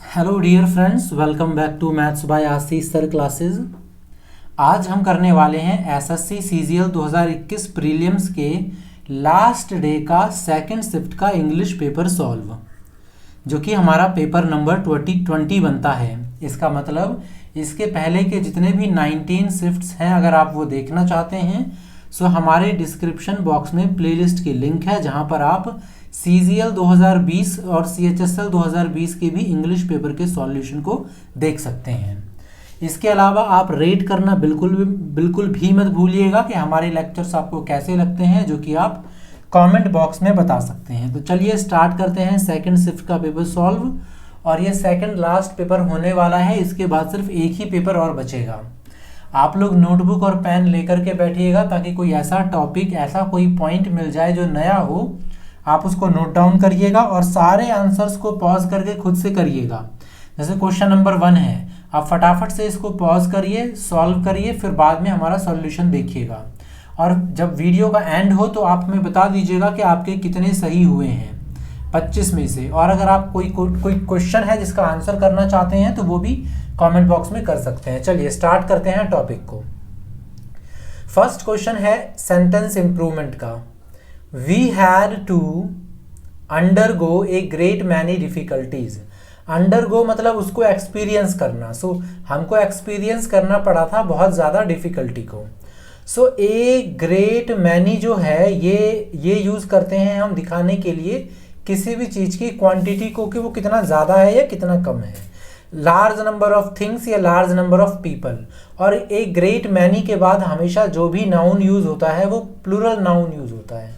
Hello dear friends, welcome back to maths by Ashish sir classes. आज हम करने वाले हैं एसएससी सीजीएल 2021 प्रीलिम्स के लास्ट डे का सेकंड शिफ्ट का इंग्लिश पेपर सॉल्व, जो कि हमारा पेपर नंबर 2020 बनता है। इसका मतलब इसके पहले के जितने भी 19 शिफ्ट्स हैं, अगर आप वो देखना चाहते हैं सो हमारे डिस्क्रिप्शन बॉक्स में प्लेलिस्ट की लिंक है, जहां पर आप सीजीएल 2020 और सीएचएसएल 2020 के भी इंग्लिश पेपर के सॉल्यूशन को देख सकते हैं। इसके अलावा आप रेट करना बिल्कुल भी मत भूलिएगा कि हमारे लेक्चर्स आपको कैसे लगते हैं, जो कि आप कमेंट बॉक्स में बता सकते हैं। तो चलिए स्टार्ट करते हैं सेकंड शिफ्ट का पेपर सॉल्व। और ये सेकंड लास्ट पेपर होने वाला है, इसके बाद सिर्फ एक ही पेपर और बचेगा। आप लोग नोटबुक और पेन लेकर के बैठिएगा, ताकि कोई ऐसा टॉपिक, ऐसा कोई पॉइंट मिल जाए जो नया हो, आप उसको नोट डाउन करिएगा और सारे आंसर्स को पॉज करके खुद से करिएगा। जैसे क्वेश्चन नंबर 1 है, आप फटाफट से इसको पॉज करिए, सॉल्व करिए, फिर बाद में हमारा सॉल्यूशन देखिएगा। और जब वीडियो का एंड हो तो आप हमें बता दीजिएगा कि आपके कितने सही हुए हैं 25 में से। और अगर आप कोई क्वेश्चन है जिसका आंसर करना चाहते हैं तो वो भी कमेंट बॉक्स में कर सकते हैं। चलिए स्टार्ट करते हैं टॉपिक को। फर्स्ट क्वेश्चन है सेंटेंस इंप्रूवमेंट का। We had to undergo a great many difficulties. Undergo मतलब उसको एक्सपीरियंस करना। हमको एक्सपीरियंस करना पड़ा था बहुत ज़्यादा डिफ़िकल्टी को। ए ग्रेट मैनी जो है ये यूज़ करते हैं हम दिखाने के लिए किसी भी चीज़ की क्वांटिटी को, कि वो कितना ज़्यादा है या कितना कम है। लार्ज नंबर ऑफ थिंग्स या लार्ज नंबर ऑफ पीपल। और ए ग्रेट मैनी के बाद हमेशा जो भी नाउन यूज़ होता है वो प्लूरल नाउन यूज़ होता है।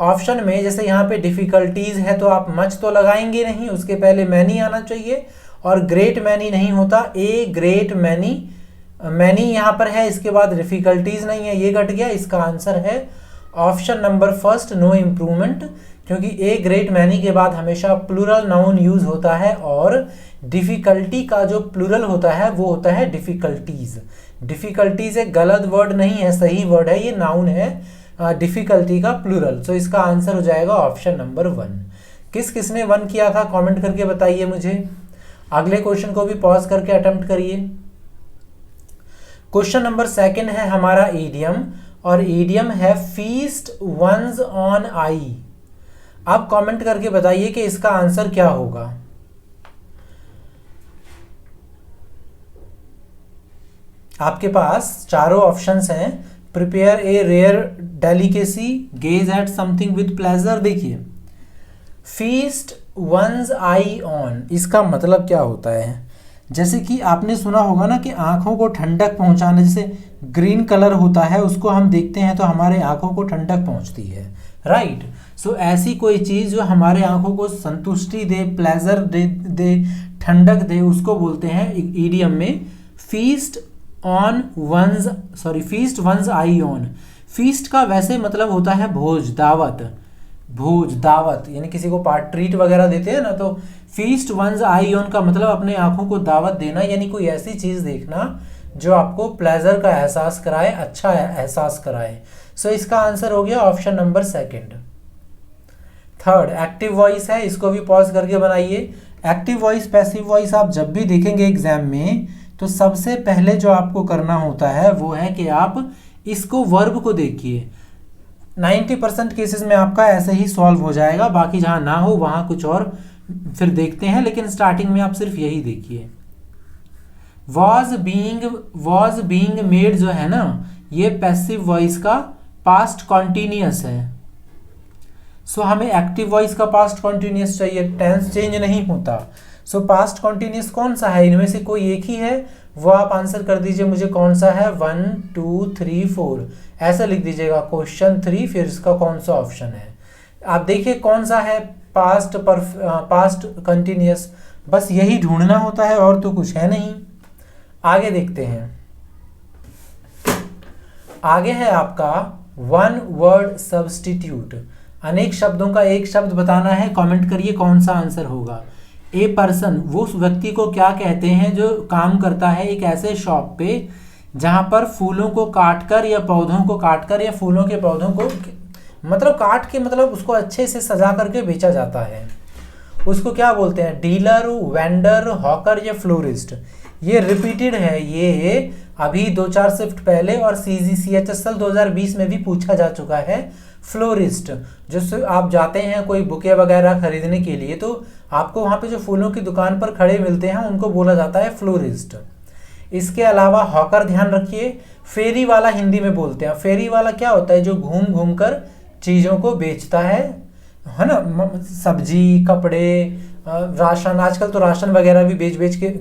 ऑप्शन में जैसे यहाँ पे डिफिकल्टीज है तो आप मच तो लगाएंगे नहीं, उसके पहले मैनी आना चाहिए। और ग्रेट मैनी नहीं होता, ए ग्रेट मैनी, मैनी यहाँ पर है, इसके बाद डिफिकल्टीज नहीं है, ये कट गया। इसका आंसर है option number first, no improvement, क्योंकि ए ग्रेट मैनी के बाद हमेशा प्लूरल नाउन यूज होता है और डिफिकल्टी का जो प्लूरल होता है वो होता है डिफिकल्टीज। डिफिकल्टीज एक गलत वर्ड नहीं है, सही वर्ड है, ये नाउन है डिफिकल्टी का प्लूरल। इसका आंसर हो जाएगा ऑप्शन नंबर 1। किसने 1 किया था कमेंट करके बताइए मुझे। अगले क्वेश्चन को भी पॉज करके अटेम्प्ट करिए। क्वेश्चन नंबर 2 है हमारा ईडियम, और ईडियम है फीस्ट वंस ऑन आई। अब कमेंट करके बताइए कि इसका आंसर क्या होगा। आपके पास चारों ऑप्शंस हैं। Prepare a rare delicacy, gaze at something with pleasure. देखिए, फीस्ट वंस आई ऑन, इसका मतलब क्या होता है। जैसे कि आपने सुना होगा ना कि आंखों को ठंडक पहुंचाना, जैसे ग्रीन कलर होता है उसको हम देखते हैं तो हमारे आंखों को ठंडक पहुंचती है, राइट। ऐसी कोई चीज़ जो हमारे आंखों को संतुष्टि दे, प्लेजर दे, ठंडक दे, उसको बोलते हैं ईडियम में feast one's eye on. Feast का वैसे मतलब होता है भोज, दावत, यानी किसी को ट्रीट वगैरह देते हैं ना, तो फीस्ट वंस आई ऑन का मतलब अपने आंखों को दावत देना, यानी कोई ऐसी चीज देखना जो आपको प्लेजर का एहसास कराए, अच्छा एहसास कराए। इसका आंसर हो गया option number 2। Third active voice है, इसको भी पॉज करके बनाइए। एक्टिव वॉइस, पैसिव वॉइस आप जब भी देखेंगे एग्जाम में तो सबसे पहले जो आपको करना होता है वो है कि आप इसको वर्ब को देखिए। 90% केसेस में आपका ऐसे ही सॉल्व हो जाएगा, बाकी जहां ना हो वहां कुछ और फिर देखते हैं, लेकिन स्टार्टिंग में आप सिर्फ यही देखिए। वॉज बीइंग मेड जो है ना, ये पैसिव वॉइस का पास्ट कॉन्टिन्यूअस है। हमें एक्टिव वॉइस का पास्ट कॉन्टिन्यूअस चाहिए, टेंस चेंज नहीं होता। पास्ट कॉन्टिन्यूअस कौन सा है, इनमें से कोई एक ही है, वो आप आंसर कर दीजिए मुझे कौन सा है। 1 2 3 4 ऐसा लिख दीजिएगा क्वेश्चन 3, फिर इसका कौन सा ऑप्शन है। आप देखिए कौन सा है पास्ट कंटिन्यूअस, बस यही ढूंढना होता है और तो कुछ है नहीं। आगे देखते हैं। आगे है आपका 1 वर्ड सब्स्टिट्यूट। अनेक शब्दों का एक शब्द बताना है, कमेंट करिए कौन सा आंसर होगा। ए पर्सन, वो उस व्यक्ति को क्या कहते हैं जो काम करता है एक ऐसे शॉप पे जहां पर फूलों को काटकर या पौधों को काटकर या फूलों के पौधों को मतलब काट के मतलब उसको अच्छे से सजा करके बेचा जाता है। उसको क्या बोलते हैं, डीलर, वेंडर, हॉकर या फ्लोरिस्ट। ये रिपीटेड है, ये अभी 2-4 शिफ्ट पहले और CHSL 2020 में भी पूछा जा चुका है। फ्लोरिस्ट, जिससे आप जाते हैं कोई बुके वगैरह खरीदने के लिए, तो आपको वहाँ पे जो फूलों की दुकान पर खड़े मिलते हैं उनको बोला जाता है फ्लोरिस्ट। इसके अलावा हॉकर ध्यान रखिए, फेरी वाला हिंदी में बोलते हैं। फेरी वाला क्या होता है, जो घूम घूम कर चीज़ों को बेचता है ना, सब्जी, कपड़े, राशन, आजकल तो राशन वगैरह भी बेच बेच के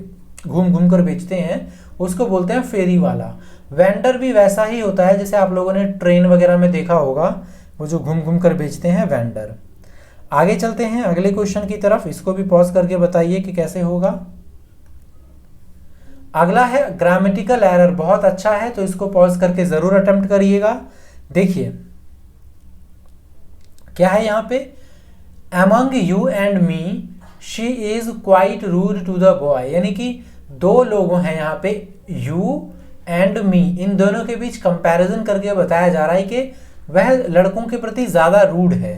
घूम घूम कर बेचते हैं, उसको बोलते हैं फेरी वाला। वेंडर भी वैसा ही होता है, जैसे आप लोगों ने ट्रेन वगैरह में देखा होगा, वो जो घूम घूम कर बेचते हैं, वेंडर। आगे चलते हैं अगले क्वेश्चन की तरफ, इसको भी पॉज करके बताइए कि कैसे होगा। अगला है ग्रामेटिकल एरर, बहुत अच्छा है, तो इसको पॉज करके जरूर अटेम्प्ट करिएगा। देखिए क्या है यहाँ पे, among you and me she is quite rude to the boy, यानी कि दो लोग हैं यहाँ पे, यू एंड मी, इन दोनों के बीच कंपैरिजन करके बताया जा रहा है कि वह लड़कों के प्रति ज्यादा रूड है।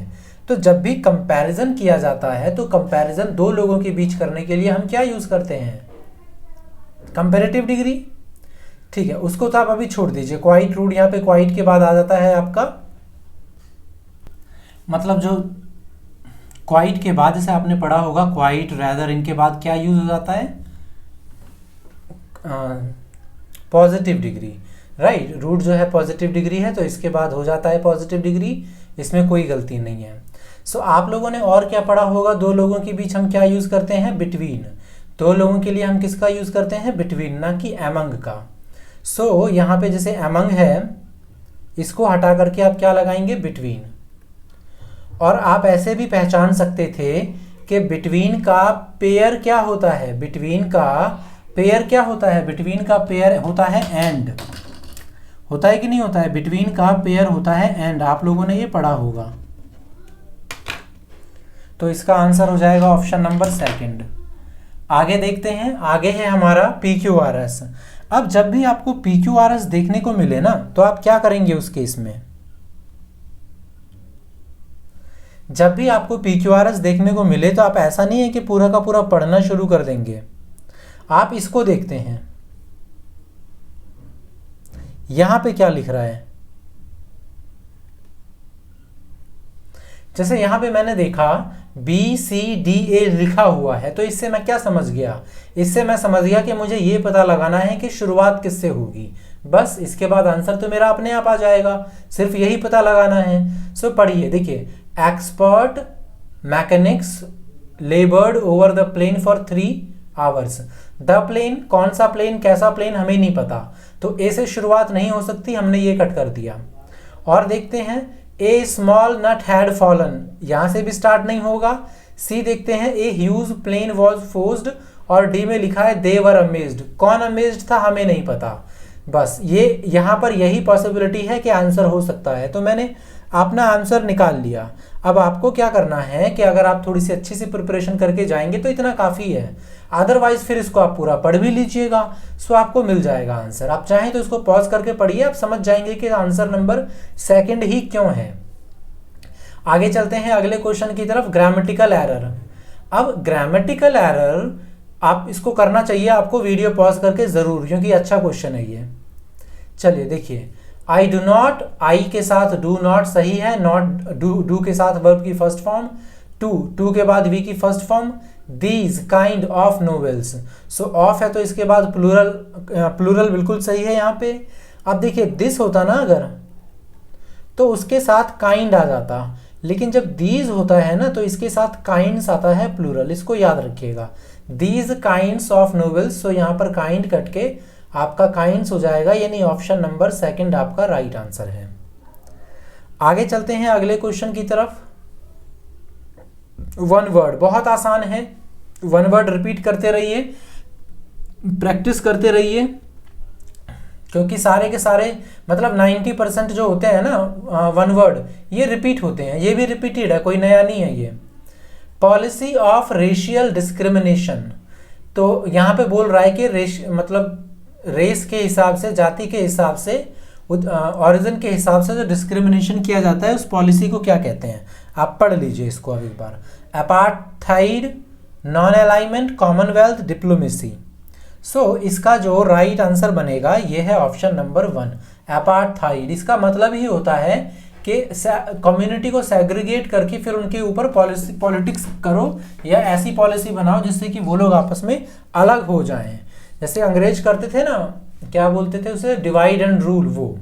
तो जब भी कंपैरिजन किया जाता है तो कंपैरिजन दो लोगों के बीच करने के लिए हम क्या यूज करते हैं, कंपैरेटिव डिग्री। ठीक है, उसको तो आप अभी छोड़ दीजिए, क्वाइट रूड, यहाँ पे क्वाइट के बाद आ जाता है आपका, मतलब जो क्वाइट के बाद जैसे आपने पढ़ा होगा क्वाइट, रैदर, इनके बाद क्या यूज हो जाता है, पॉजिटिव डिग्री, राइट। रूट जो है पॉजिटिव डिग्री है, तो इसके बाद हो जाता है पॉजिटिव डिग्री, इसमें कोई गलती नहीं है। सो आप लोगों ने और क्या पढ़ा होगा, दो लोगों के बीच हम क्या यूज करते हैं, बिटवीन। दो लोगों के लिए हम किसका यूज करते हैं, बिटवीन, ना कि अमंग का। सो यहाँ पे जैसे अमंग है, इसको हटा करके आप क्या लगाएंगे, बिटवीन। और आप ऐसे भी पहचान सकते थे कि बिटवीन का पेयर क्या होता है, बिटवीन का पेयर क्या होता है, बिटवीन का पेयर होता है एंड, होता है कि नहीं होता है, बिटवीन का पेयर होता है एंड, आप लोगों ने ये पढ़ा होगा। तो इसका आंसर हो जाएगा ऑप्शन नंबर सेकंड। आगे देखते हैं, आगे है हमारा PQRS। अब जब भी आपको PQRS देखने को मिले ना, तो आप क्या करेंगे उस केस में, जब भी आपको PQRS देखने को मिले तो आप ऐसा नहीं है कि पूरा का पूरा पढ़ना शुरू कर देंगे। आप इसको देखते हैं, यहां पे क्या लिख रहा है, जैसे यहां पे मैंने देखा BCDA लिखा हुआ है, तो इससे मैं क्या समझ गया, इससे मैं समझ गया कि मुझे ये पता लगाना है कि शुरुआत किससे होगी। बस इसके बाद आंसर तो मेरा अपने आप आ जाएगा, सिर्फ यही पता लगाना है। सो पढ़िए, देखिए, expert mechanics laboured over the plane for 3 hours. The plane, कौन सा प्लेन, कैसा प्लेन, हमें नहीं पता, तो ए से शुरुआत नहीं हो सकती, हमने ये कट कर दिया। और देखते हैं, a small nut had fallen, यहां से भी स्टार्ट नहीं होगा। सी देखते हैं, a huge plane was forced, और डी में लिखा है दे वर अमेज्ड, कौन अमेज्ड था हमें नहीं पता। बस ये यहां पर यही पॉसिबिलिटी है कि आंसर हो सकता है, तो मैंने अपना आंसर निकाल लिया। अब आपको क्या करना है कि अगर आप थोड़ी सी अच्छी सी प्रिपरेशन करके जाएंगे तो इतना काफ़ी है, अदरवाइज फिर इसको आप पूरा पढ़ भी लीजिएगा, सो आपको मिल जाएगा आंसर। आप चाहें तो इसको पॉज करके पढ़िए, आप समझ जाएंगे कि आंसर नंबर सेकंड ही क्यों है। आगे चलते हैं अगले क्वेश्चन की तरफ, ग्रामेटिकल एरर। अब ग्रामेटिकल एरर आप इसको करना चाहिए आपको वीडियो पॉज करके ज़रूर, क्योंकि अच्छा क्वेश्चन है ये। चलिए देखिए, आई डू नॉट, आई के साथ डू नॉट सही है, नॉट डू के साथ वर्ब की फर्स्ट फॉर्म, टू के बाद वी की first form, these kind of novels. So of है तो इसके बाद प्लूरल बिल्कुल सही है यहाँ पे। अब देखिए, दिस होता ना अगर, तो उसके साथ काइंड आ जाता, लेकिन जब दीज होता है ना तो इसके साथ काइंड्स आता है प्लूरल, इसको याद रखिएगा, दीज काइंड्स ऑफ नोवेल्स। सो यहाँ पर काइंड कट के आपका काइंड्स हो जाएगा, यानी ऑप्शन नंबर सेकंड आपका राइट आंसर है। आगे चलते हैं अगले क्वेश्चन की तरफ। वन वर्ड बहुत आसान है, वन वर्ड रिपीट करते रहिए, प्रैक्टिस करते रहिए, क्योंकि सारे के सारे मतलब 90% जो होते हैं ना वन वर्ड, ये रिपीट होते हैं, ये भी रिपीटेड है, कोई नया नहीं है ये। पॉलिसी ऑफ रेशियल डिस्क्रिमिनेशन, तो यहाँ पे बोल रहा है कि मतलब रेस के हिसाब से, जाति के हिसाब से ओरिजिन के हिसाब से जो डिस्क्रिमिनेशन किया जाता है उस पॉलिसी को क्या कहते हैं, आप पढ़ लीजिए इसको अब एक बार। Apartheid, non alignment, commonwealth, diplomacy. So इसका जो राइट आंसर बनेगा ये है ऑप्शन नंबर 1, अपार्थाइड। इसका मतलब ही होता है कि कम्युनिटी को सेग्रीगेट करके फिर उनके ऊपर पॉलिटिक्स करो या ऐसी पॉलिसी बनाओ जिससे कि वो लोग आपस में अलग हो जाएं। जैसे अंग्रेज करते थे ना, क्या बोलते थे उसे, डिवाइड एंड रूल, वो।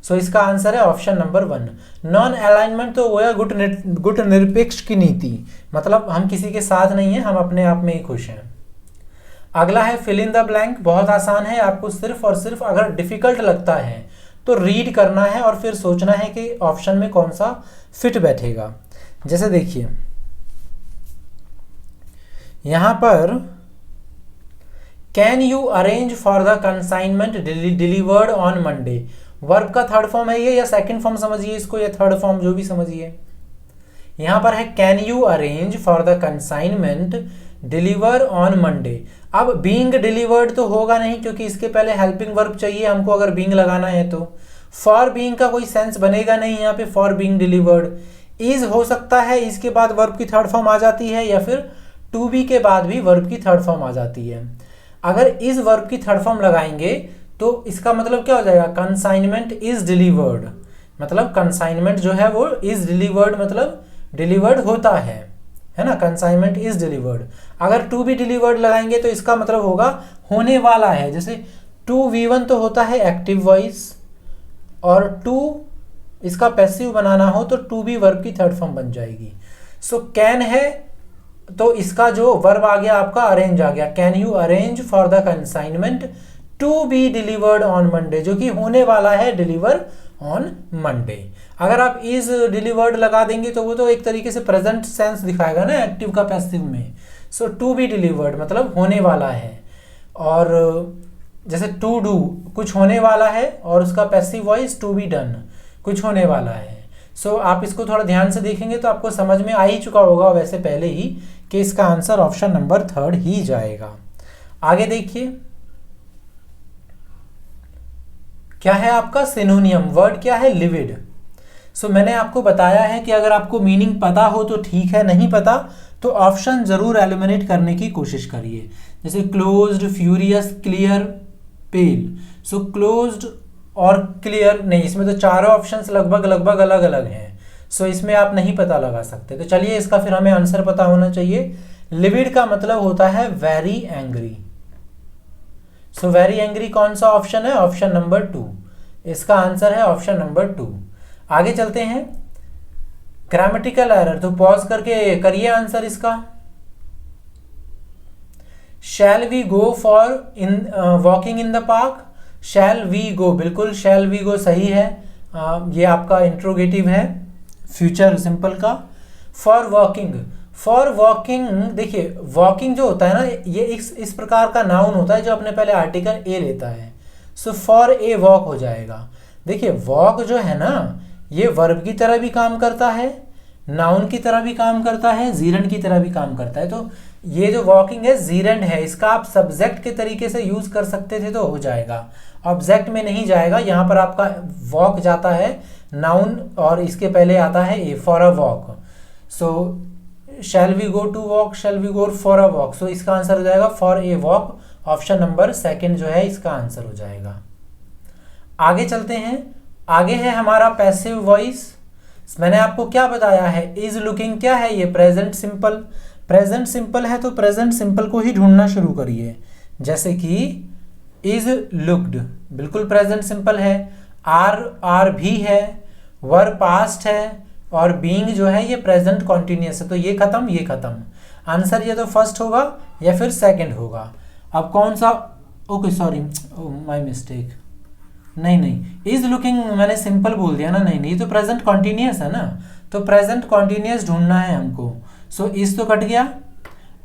सो इसका आंसर है ऑप्शन नंबर 1। नॉन अलाइनमेंट तो वो है गुट निरपेक्ष की नीति, मतलब हम किसी के साथ नहीं है, हम अपने आप में ही खुश हैं। अगला है फिल इन द ब्लैंक, बहुत आसान है, आपको सिर्फ और सिर्फ अगर डिफिकल्ट लगता है तो रीड करना है और फिर सोचना है कि ऑप्शन में कौन सा फिट बैठेगा। जैसे देखिए यहां पर can you arrange for the consignment delivered on Monday, verb का थर्ड फॉर्म है ये, या सेकंड फॉर्म समझिए इसको, या थर्ड फॉर्म, जो भी समझिए। यहां पर है can you arrange for the consignment deliver on Monday. अब बीइंग डिलीवर्ड तो होगा नहीं क्योंकि इसके पहले हेल्पिंग वर्ब चाहिए हमको अगर बीइंग लगाना है तो। फॉर बीइंग का कोई सेंस बनेगा नहीं यहाँ पे, फॉर बीइंग डिलीवर्ड। इज हो सकता है इसके बाद वर्ब की थर्ड फॉर्म आ जाती है, या फिर टू बी के बाद भी वर्ब की थर्ड फॉर्म आ जाती है। अगर इस वर्ब की थर्ड फॉर्म लगाएंगे तो इसका मतलब क्या हो जाएगा, कंसाइनमेंट इज डिलीवर्ड, मतलब कंसाइनमेंट जो है वो इज डिलीवर्ड, मतलब डिलीवर्ड होता है ना, कंसाइनमेंट इज डिलीवर्ड। अगर टू बी डिलीवर्ड लगाएंगे तो इसका मतलब होगा होने वाला है। जैसे टू V1 तो होता है एक्टिव वॉइस, और टू इसका पैसिव बनाना हो तो टू बी वर्ब की थर्ड फॉर्म बन जाएगी। सो कैन है तो इसका जो वर्ब आ गया आपका अरेंज आ गया, can you arrange for the consignment to be delivered on Monday, जो कि होने वाला है डिलीवर ऑन मंडे। अगर आप इज डिलीवर्ड लगा देंगे तो वो तो एक तरीके से प्रेजेंट सेंस दिखाएगा ना एक्टिव का पैसिव में। सो टू बी डिलीवर्ड मतलब होने वाला है, और जैसे टू डू कुछ होने वाला है, और उसका passive voice to be done, कुछ होने वाला है। सो आप इसको थोड़ा ध्यान से देखेंगे तो आपको समझ में आ ही चुका होगा वैसे पहले ही कि इसका आंसर ऑप्शन नंबर 3 ही जाएगा। आगे देखिए क्या है आपका सिनोनियम, वर्ड क्या है, लिविड। सो मैंने आपको बताया है कि अगर आपको मीनिंग पता हो तो ठीक है, नहीं पता तो ऑप्शन जरूर एलिमिनेट करने की कोशिश करिए। जैसे क्लोज्ड, फ्यूरियस, क्लियर, पेल। सो क्लोज्ड और क्लियर नहीं, इसमें तो चारों ऑप्शंस लगभग अलग अलग हैं। सो इसमें आप नहीं पता लगा सकते। तो चलिए इसका फिर हमें आंसर पता होना चाहिए। लिविड का मतलब होता है very angry. So very angry कौन सा ऑप्शन है, ऑप्शन नंबर 2। इसका आंसर है ऑप्शन नंबर 2। आगे चलते हैं, ग्रामेटिकल एरर, तो पॉज करके करिए आंसर इसका। Shall we go for in walking in the park, shall we go, बिल्कुल शैल वी गो सही है। ये आपका इंट्रोगेटिव है फ्यूचर सिंपल का। फॉर वॉकिंग, फॉर वॉकिंग, देखिए वॉकिंग जो होता है ना ये इस प्रकार का नाउन होता है जो अपने पहले आर्टिकल ए लेता है। सो फॉर ए वॉक हो जाएगा। देखिए वॉक जो है ना ये वर्ब की तरह भी काम करता है, नाउन की तरह भी काम करता है, जीरेंड की तरह भी काम करता है। तो ये जो वॉकिंग है जीरेंड है, इसका आप सब्जेक्ट के तरीके से यूज कर सकते थे तो हो जाएगा, ऑब्जेक्ट में नहीं जाएगा। यहाँ पर आपका वॉक जाता है नाउन और इसके पहले आता है a, for a walk. So shall we go to walk, shall we go for a walk. So इसका आंसर हो जाएगा for a walk, option number 2 जो है इसका आंसर हो जाएगा। आगे चलते हैं, आगे है हमारा पैसिव वॉइस। मैंने आपको क्या बताया है, इज लुकिंग क्या है, ये प्रेजेंट सिंपल। प्रेजेंट सिंपल है तो प्रेजेंट सिंपल को ही ढूंढना शुरू करिए। जैसे कि इज लुक्ड, बिल्कुल प्रेजेंट सिंपल है। आर भी है, वर पास्ट है, और बीइंग जो है ये प्रेजेंट कॉन्टिन्यूअस है। तो ये खत्म, ये खत्म। आंसर ये तो फर्स्ट होगा या फिर सेकंड होगा। अब कौन सा, ओके सॉरी माय मिस्टेक, नहीं इज लुकिंग मैंने सिंपल बोल दिया ना, नहीं तो प्रेजेंट कॉन्टिन्यूअस है ना, तो प्रेजेंट कॉन्टिन्यूअस ढूंढना है हमको। सो इज तो कट गया,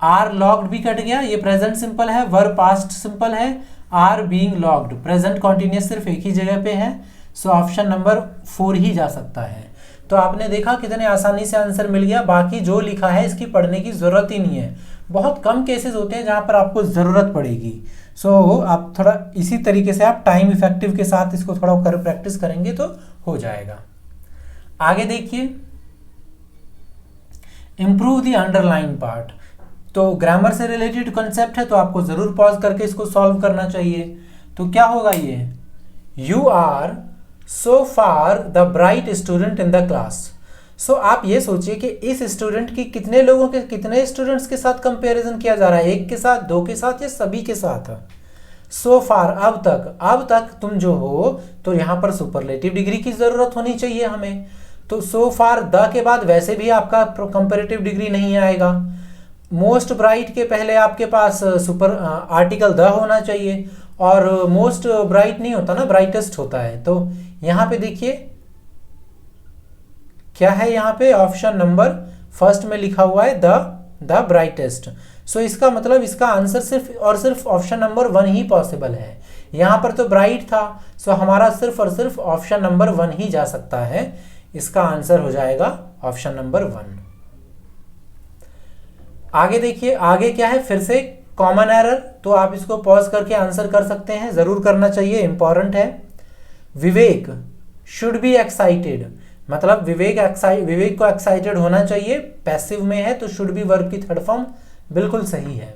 आर लॉक्ड भी कट गया, ये प्रेजेंट सिंपल है। वर पास्ट सिंपल है, are being locked, present continuous सिर्फ एक ही जगह पे है। सो ऑप्शन नंबर 4 ही जा सकता है। तो आपने देखा कितने आसानी से आंसर मिल गया। बाकी जो लिखा है इसकी पढ़ने की जरूरत ही नहीं है, बहुत कम केसेस होते हैं जहाँ पर आपको ज़रूरत पड़ेगी। सो आप थोड़ा इसी तरीके से आप टाइम इफेक्टिव के साथ इसको थोड़ा कर प्रैक्टिस करेंगे तो हो जाएगा। आगे देखिए, इम्प्रूव द अंडरलाइन पार्ट। तो ग्रामर से रिलेटेड कॉन्सेप्ट है तो आपको ज़रूर पॉज करके इसको सॉल्व करना चाहिए। तो क्या होगा ये, you are so far the bright student in the class. So आप ये सोचिए कि इस स्टूडेंट की कितने लोगों के, कितने स्टूडेंट्स के साथ कंपैरिजन किया जा रहा है, एक के साथ, दो के साथ या सभी के साथ। सो फार अब तक तुम जो हो, तो यहाँ पर सुपरलेटिव डिग्री की जरूरत होनी चाहिए हमें। तो सो फार द के बाद वैसे भी आपका कंपैरेटिव डिग्री नहीं आएगा। मोस्ट ब्राइट के पहले आपके पास सुपर आर्टिकल द होना चाहिए, और मोस्ट ब्राइट नहीं होता ना, ब्राइटेस्ट होता है। तो यहाँ पे देखिए क्या है, यहाँ पे ऑप्शन नंबर फर्स्ट में लिखा हुआ है द ब्राइटेस्ट। सो इसका मतलब इसका आंसर सिर्फ और सिर्फ ऑप्शन नंबर 1 ही पॉसिबल है। यहाँ पर तो ब्राइट था, सो हमारा सिर्फ और सिर्फ ऑप्शन नंबर 1 ही जा सकता है। इसका आंसर हो जाएगा ऑप्शन नंबर 1। आगे देखिए, आगे क्या है, फिर से कॉमन एरर। तो आप इसको पॉज करके आंसर कर सकते हैं, जरूर करना चाहिए, इंपॉर्टेंट है। विवेक शुड बी एक्साइटेड, मतलब विवेक को एक्साइटेड होना चाहिए, पैसिव में है तो शुड बी वर्ब की थर्ड फॉर्म बिल्कुल सही है।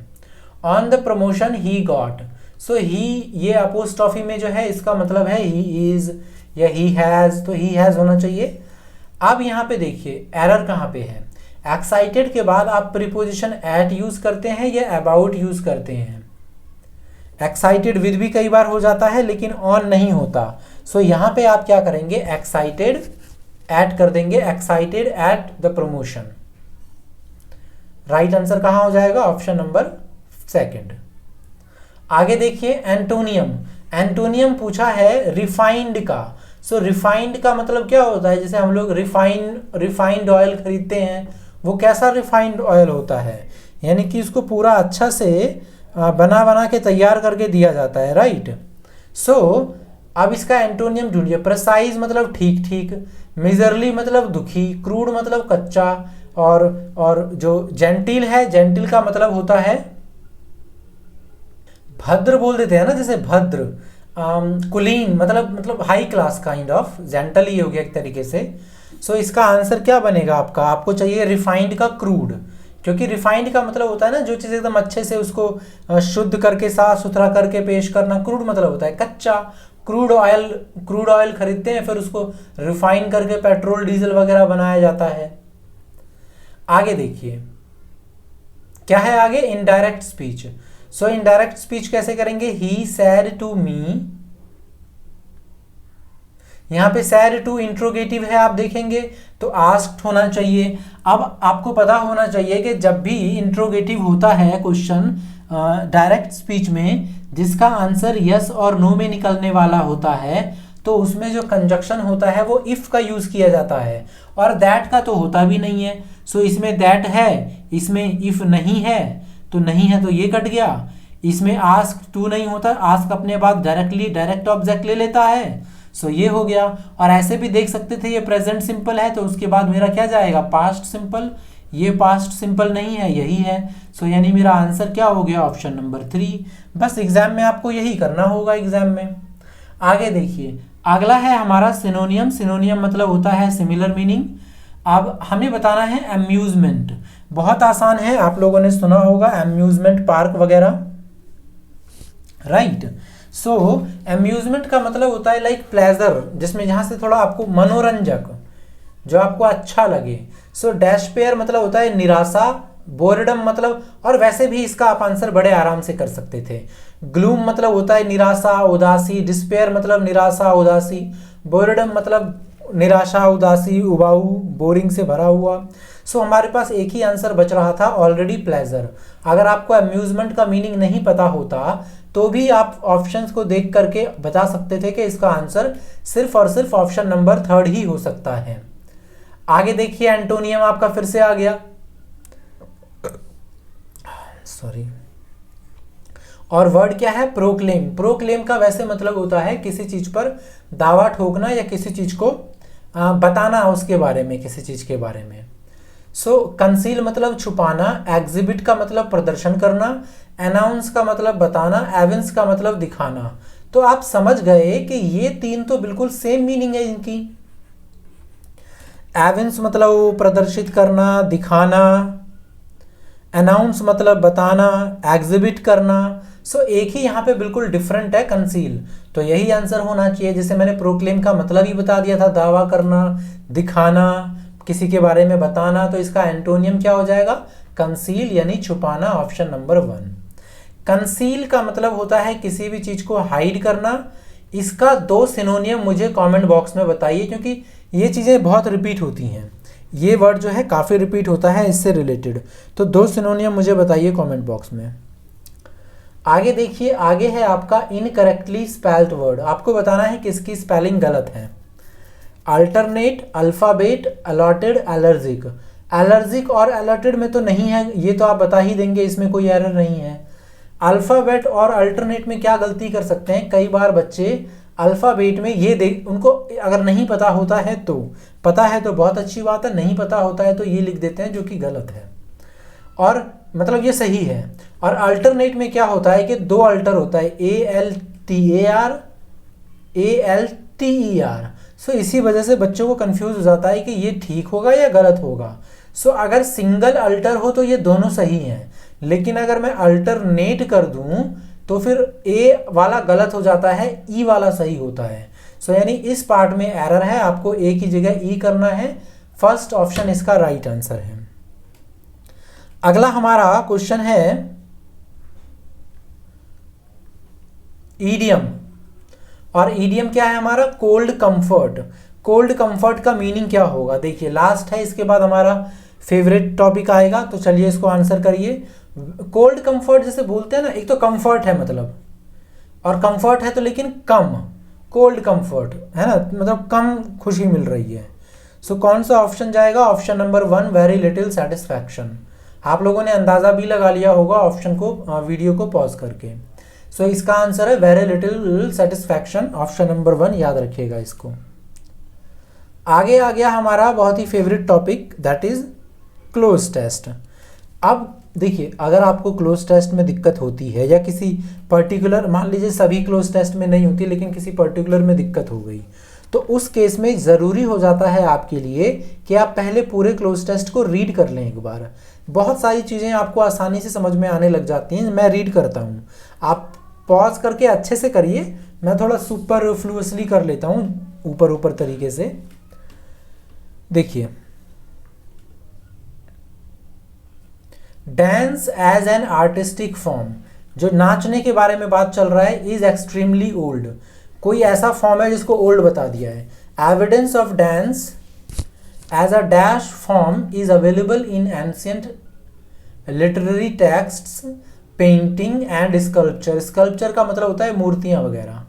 On the promotion he got, so he ये अपोस्ट्रॉफी में जो है इसका मतलब है ही इज या ही हैज, तो ही हैज होना चाहिए। अब यहाँ पे देखिए एरर कहाँ पे है, एक्साइटेड के बाद आप प्रीपोजिशन एट यूज करते हैं या अबाउट यूज करते हैं। एक्साइटेड विद भी कई बार हो जाता है लेकिन ऑन नहीं होता। सो यहाँ पे आप क्या करेंगे, एक्साइटेड एट कर देंगे, excited at the promotion. Right answer कहां हो जाएगा, ऑप्शन नंबर 2। आगे देखिए एंटोनियम, एंटोनियम पूछा है रिफाइंड का। सो रिफाइंड का मतलब क्या होता है, जैसे हम लोग रिफाइंड ऑयल खरीदते हैं, वो कैसा रिफाइंड ऑयल होता है, यानी कि इसको पूरा अच्छा से बना के तैयार करके दिया जाता है, राइट। सो अब इसका एंटोनियम ढूंढिए। प्रेसाइज मतलब ठीक ठीक, मिजरली मतलब दुखी, क्रूड मतलब कच्चा, और जो जेंटिल है, जेंटिल का मतलब होता है भद्र बोल देते हैं ना, जैसे भद्र। कुलीन मतलब high class kind of, gentle ही हो गया एक तरीके से। सो इसका आंसर क्या बनेगा आपका, आपको चाहिए रिफाइंड का क्रूड, क्योंकि रिफाइंड का मतलब होता है ना जो चीज़ एकदम अच्छे से उसको शुद्ध करके साफ सुथरा करके पेश करना। क्रूड मतलब होता है कच्चा। क्रूड ऑयल खरीदते हैं, फिर उसको रिफाइन करके पेट्रोल डीजल वगैरह बनाया जाता है। आगे देखिए क्या है आगे, इनडायरेक्ट स्पीच। सो इनडायरेक्ट स्पीच कैसे करेंगे, ही सैड टू मी, यहां पे सैड टू इंट्रोगेटिव है, आप देखेंगे तो आस्क्ड होना चाहिए। अब आपको पता होना चाहिए कि जब भी इंट्रोगेटिव होता है क्वेश्चन डायरेक्ट स्पीच में, जिसका आंसर यस और नो में निकलने वाला होता है, तो उसमें जो कंजक्शन होता है वो इफ का यूज किया जाता है, और दैट का तो होता भी नहीं है। सो इसमें दैट है, इसमें इफ नहीं है, तो नहीं है तो ये कट गया। इसमें आस्क टू नहीं होता, आस्क अपने बाद डायरेक्ट ऑब्जेक्ट ले लेता है, सो ये हो गया। और ऐसे भी देख सकते थे ये प्रेजेंट सिंपल है, तो उसके बाद मेरा क्या जाएगा, पास्ट सिंपल। ये पास्ट सिंपल नहीं है, यही है। सो यानी मेरा आंसर क्या हो गया, ऑप्शन नंबर 3। बस एग्जाम में आपको यही करना होगा एग्जाम में। आगे देखिए अगला है हमारा सिनोनियम। सिनोनियम मतलब होता है सिमिलर मीनिंग। अब हमें बताना है अम्यूजमेंट। बहुत आसान है, आप लोगों ने सुना होगा अम्यूजमेंट पार्क वगैरह, राइट। सो अम्यूजमेंट का मतलब होता है लाइक प्लेजर, जिसमें जहां से थोड़ा आपको मनोरंजक, जो आपको अच्छा लगे। सो डैशपेयर मतलब होता है निराशा, बोर्डम मतलब, और वैसे भी इसका आप आंसर बड़े आराम से कर सकते थे। ग्लूम मतलब होता है निराशा उदासी, डिस्पेयर मतलब निराशा उदासी, बोर्डम मतलब निराशा उदासी उबाऊ बोरिंग से भरा हुआ। सो हमारे पास एक ही आंसर बच रहा था ऑलरेडी, प्लेजर। अगर आपको अम्यूजमेंट का मीनिंग नहीं पता होता तो भी आप ऑप्शंस को देख करके बता सकते थे कि इसका आंसर सिर्फ और सिर्फ ऑप्शन नंबर 3 ही हो सकता है। आगे देखिए एंटोनियम आपका फिर से आ गया, सॉरी। और वर्ड क्या है, प्रोक्लेम। प्रोक्लेम का वैसे मतलब होता है किसी चीज पर दावा ठोकना या किसी चीज को बताना उसके बारे में, किसी चीज के बारे में। सो कंसील मतलब छुपाना, एग्जिबिट का मतलब प्रदर्शन करना, अनाउंस का मतलब बताना, एविंस का मतलब दिखाना। तो आप समझ गए कि ये तीन तो बिल्कुल सेम मीनिंग है इनकी। एविंस मतलब प्रदर्शित करना, दिखाना, अनाउंस मतलब बताना, एग्जिबिट करना। सो एक ही यहाँ पे बिल्कुल डिफरेंट है, कंसील। तो यही आंसर होना चाहिए। जैसे मैंने प्रोक्लेम का मतलब ही बता दिया था, दावा करना, दिखाना, किसी के बारे में बताना। तो इसका एंटोनियम क्या हो जाएगा? कंसील यानी छुपाना, ऑप्शन नंबर 1। कंसील का मतलब होता है किसी भी चीज को हाइड करना। इसका 2 सिनोनियम मुझे कमेंट बॉक्स में बताइए, क्योंकि ये चीज़ें बहुत रिपीट होती हैं। ये वर्ड जो है काफ़ी रिपीट होता है इससे रिलेटेड। तो 2 सिनोनियम मुझे बताइए कमेंट बॉक्स में। आगे देखिए, आगे है आपका इनकरेक्टली स्पेल्ड वर्ड। आपको बताना है किसकी स्पेलिंग गलत है। Alternate, alphabet, allotted, allergic. Allergic और अलॉटेड में तो नहीं है, ये तो आप बता ही देंगे, इसमें कोई एरर नहीं है। अल्फ़ाबेट और अल्टरनेट में क्या गलती कर सकते हैं, कई बार बच्चे अल्फ़ाबेट में ये देख, उनको अगर नहीं पता होता है तो, पता है तो बहुत अच्छी बात है, नहीं पता होता है तो ये लिख देते हैं, जो कि गलत है। और मतलब ये सही है। और अल्टरनेट में क्या होता है कि 2 अल्टर होता है, ALTAR, ALTER। सो इसी वजह से बच्चों को कंफ्यूज हो जाता है कि ये ठीक होगा या गलत होगा। सो अगर सिंगल अल्टर हो तो ये दोनों सही हैं, लेकिन अगर मैं अल्टरनेट कर दूं तो फिर ए वाला गलत हो जाता है, ई वाला सही होता है। सो यानी इस पार्ट में एरर है, आपको ए की जगह ई करना है। फर्स्ट ऑप्शन इसका राइट आंसर है। अगला हमारा क्वेश्चन है ईडियम। और ईडियम क्या है हमारा? Cold comfort. कोल्ड कंफर्ट का मीनिंग क्या होगा? देखिए लास्ट है, इसके बाद हमारा फेवरेट टॉपिक आएगा, तो चलिए इसको आंसर करिए। कोल्ड कंफर्ट जैसे बोलते हैं ना, एक तो कंफर्ट है मतलब, और कंफर्ट है तो लेकिन कम, कोल्ड कंफर्ट है ना, मतलब कम खुशी मिल रही है। सो कौन सा ऑप्शन जाएगा? Option number 1, very little satisfaction. आप लोगों ने अंदाजा भी लगा लिया होगा ऑप्शन को, वीडियो को पॉज करके। सो इसका answer is very little satisfaction, option number 1, याद रखिएगा इसको। आगे आ गया हमारा बहुत ही favourite topic, that is cloze test. अब देखिए, अगर आपको क्लोज टेस्ट में दिक्कत होती है या किसी पर्टिकुलर, मान लीजिए सभी क्लोज टेस्ट में नहीं होती लेकिन किसी पर्टिकुलर में दिक्कत हो गई, तो उस केस में ज़रूरी हो जाता है आपके लिए कि आप पहले पूरे क्लोज टेस्ट को रीड कर लें एक बार। बहुत सारी चीज़ें आपको आसानी से समझ में आने लग जाती हैं। मैं रीड करता हूँ, आप पॉज करके अच्छे से करिए, मैं थोड़ा सुपरफ्लुअसली कर लेता हूँ, ऊपर ऊपर तरीके से। देखिए, dance as an artistic form, जो नाचने के बारे में बात चल रहा है, इज एक्सट्रीमली ओल्ड। कोई ऐसा फॉर्म है जिसको ओल्ड बता दिया है। Evidence of dance as a dash form is available in ancient literary texts, painting and sculpture. Sculpture का मतलब होता है मूर्तियां वगैरह।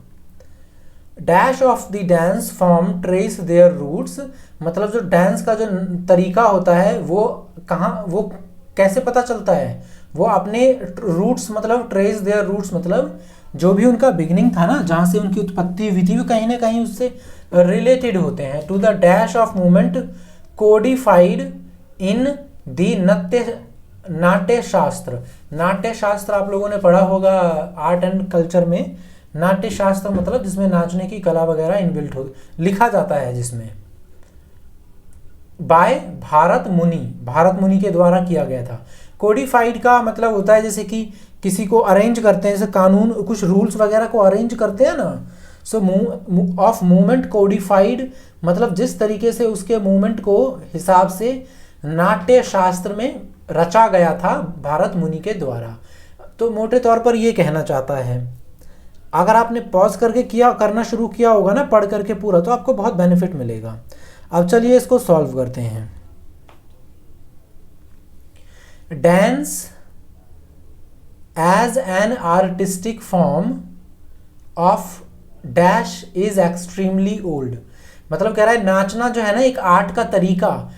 Dash of the dance form trace their roots, मतलब जो डांस का जो तरीका होता है वो कहाँ, वो कैसे पता चलता है, वो अपने रूट्स, मतलब ट्रेस देयर रूट्स मतलब जो भी उनका बिगिनिंग था ना, जहाँ से उनकी उत्पत्ति हुई थी, वो कहीं ना कहीं उससे रिलेटेड होते हैं। To the dash of movement codified in the Natya Shastra. नाट्य शास्त्र आप लोगों ने पढ़ा होगा आर्ट एंड कल्चर में। नाट्य शास्त्र मतलब जिसमें नाचने की कला वगैरह इनबिल्ट हो, लिखा जाता है, जिसमें बाय भारत मुनि के द्वारा किया गया था। कोडिफाइड का मतलब होता है जैसे कि किसी को अरेंज करते हैं, जैसे कानून, कुछ रूल्स वगैरह को अरेंज करते हैं ना। सो ऑफ मूवमेंट कोडिफाइड मतलब जिस तरीके से उसके मूवमेंट को हिसाब से नाट्य शास्त्र में रचा गया था भारत मुनि के द्वारा। तो मोटे तौर पर ये कहना चाहता है। अगर आपने पॉज करके करना शुरू किया होगा ना, पढ़ करके पूरा, तो आपको बहुत बेनिफिट मिलेगा। अब चलिए इसको सॉल्व करते हैं। Dance as an artistic form of dash is extremely old, मतलब कह रहा है नाचना जो है ना एक आर्ट का तरीका,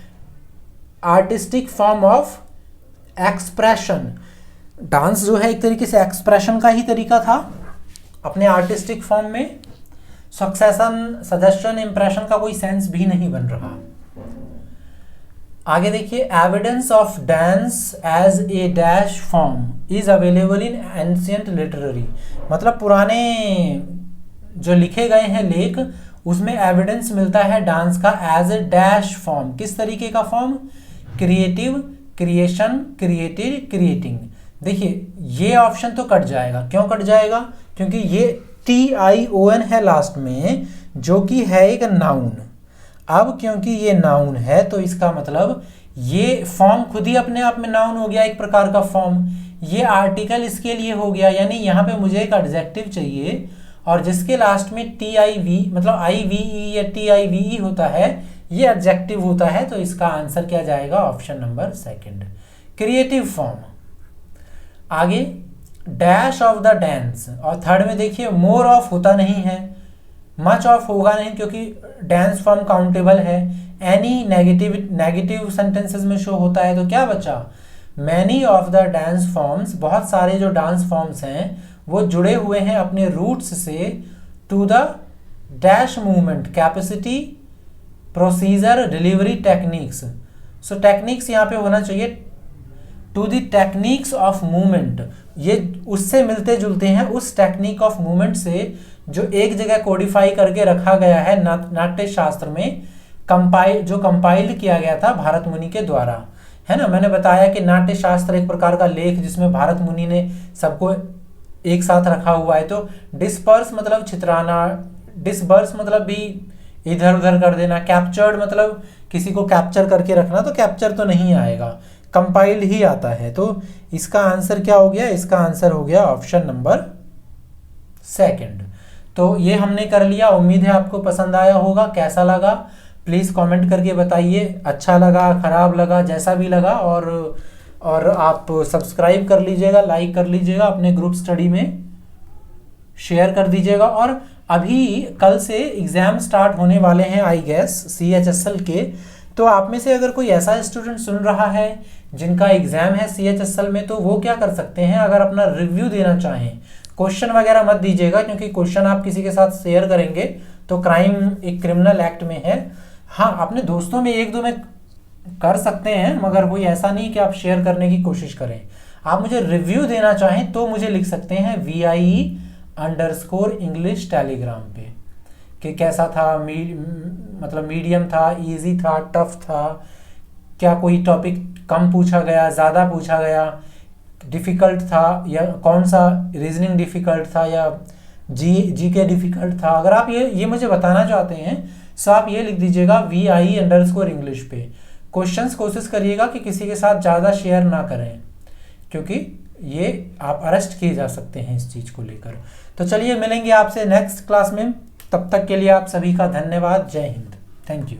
artistic form of expression. Dance जो है एक तरीके से एक्सप्रेशन का ही तरीका था अपने आर्टिस्टिक फॉर्म में। सक्सेशन, सजेशन, इंप्रेशन का कोई सेंस भी नहीं बन रहा। आगे देखिए, evidence of dance as a dash form is available in ancient literary, मतलब पुराने जो लिखे गए हैं लेख उसमें एविडेंस मिलता है डांस का एज ए डैश फॉर्म। किस तरीके का form? Creative, creation, created, creating. देखिए ये ऑप्शन तो कट जाएगा। क्यों कट जाएगा? क्योंकि ये TION है लास्ट में, जो कि है एक नाउन। अब क्योंकि ये नाउन है तो इसका मतलब ये फॉर्म खुद ही अपने आप में नाउन हो गया, एक प्रकार का फॉर्म। ये आर्टिकल इसके लिए हो गया, यानी यहाँ पे मुझे एक एडजेक्टिव चाहिए और जिसके लास्ट में TIV मतलब IVE या TIVE होता है, ये एडजेक्टिव होता है। तो इसका आंसर क्या जाएगा? Option number second, creative form. आगे डैश ऑफ द डांस, और थर्ड में देखिए मोर ऑफ होता नहीं है, मच ऑफ होगा नहीं क्योंकि डांस फॉर्म काउंटेबल है। एनी नेगेटिव सेंटेंसेस में शो होता है, तो क्या बचा? Many of the dance forms, बहुत सारे जो डांस फॉर्म्स हैं वो जुड़े हुए हैं अपने रूट्स से to the dash movement, capacity, procedure, delivery, techniques. So techniques यहाँ पे होना चाहिए to the techniques of movement, ये उससे मिलते जुलते हैं, उस टेक्निक ऑफ मूवमेंट से जो एक जगह कोडिफाई करके रखा गया है नाट्य शास्त्र में, कंपाइल्ड किया गया था भारत मुनि के द्वारा, है ना। मैंने बताया कि नाट्य शास्त्र एक प्रकार का लेख जिसमें भारत मुनि ने सबको एक साथ रखा हुआ है। तो डिस्पर्स मतलब छितराना, डिसबर्स मतलब भी इधर उधर कर देना, कैप्चर्ड मतलब किसी को कैप्चर करके रखना, तो कैप्चर तो नहीं आएगा, कंपाइल्ड ही आता है। तो इसका आंसर क्या हो गया? इसका आंसर हो गया ऑप्शन नंबर सेकंड। तो ये हमने कर लिया। उम्मीद है आपको पसंद आया होगा। कैसा लगा प्लीज़ कमेंट करके बताइए, अच्छा लगा, खराब लगा, जैसा भी लगा। और आप सब्सक्राइब कर लीजिएगा, लाइक कर लीजिएगा, अपने ग्रुप स्टडी में शेयर कर दीजिएगा। और अभी कल से एग्ज़ाम स्टार्ट होने वाले हैं आई गेस CHSL के। तो आप में से अगर कोई ऐसा स्टूडेंट सुन रहा है जिनका एग्ज़ाम है CHSL में, तो वो क्या कर सकते हैं, अगर अपना रिव्यू देना चाहें, क्वेश्चन वगैरह मत दीजिएगा क्योंकि क्वेश्चन आप किसी के साथ शेयर करेंगे तो क्राइम, एक क्रिमिनल एक्ट में है। हाँ, अपने दोस्तों में एक दो में कर सकते हैं, मगर कोई ऐसा नहीं कि आप शेयर करने की कोशिश करें। आप मुझे रिव्यू देना चाहें तो मुझे लिख सकते हैं VIE_English टेलीग्राम पे कि कैसा था, मतलब मीडियम था, इजी था, टफ था, क्या कोई टॉपिक कम पूछा गया, ज़्यादा पूछा गया, डिफ़िकल्ट था, या कौन सा रीजनिंग डिफ़िकल्ट था, या जीके डिफ़िकल्ट था। अगर आप ये मुझे बताना चाहते हैं तो आप ये लिख दीजिएगा VIE_English पे। क्वेश्चंस कोशिश करिएगा कि किसी के साथ ज़्यादा शेयर ना करें क्योंकि ये आप अरेस्ट किए जा सकते हैं इस चीज़ को लेकर। तो चलिए मिलेंगे आपसे नेक्स्ट क्लास में, तब तक के लिए आप सभी का धन्यवाद। जय हिंद, थैंक यू।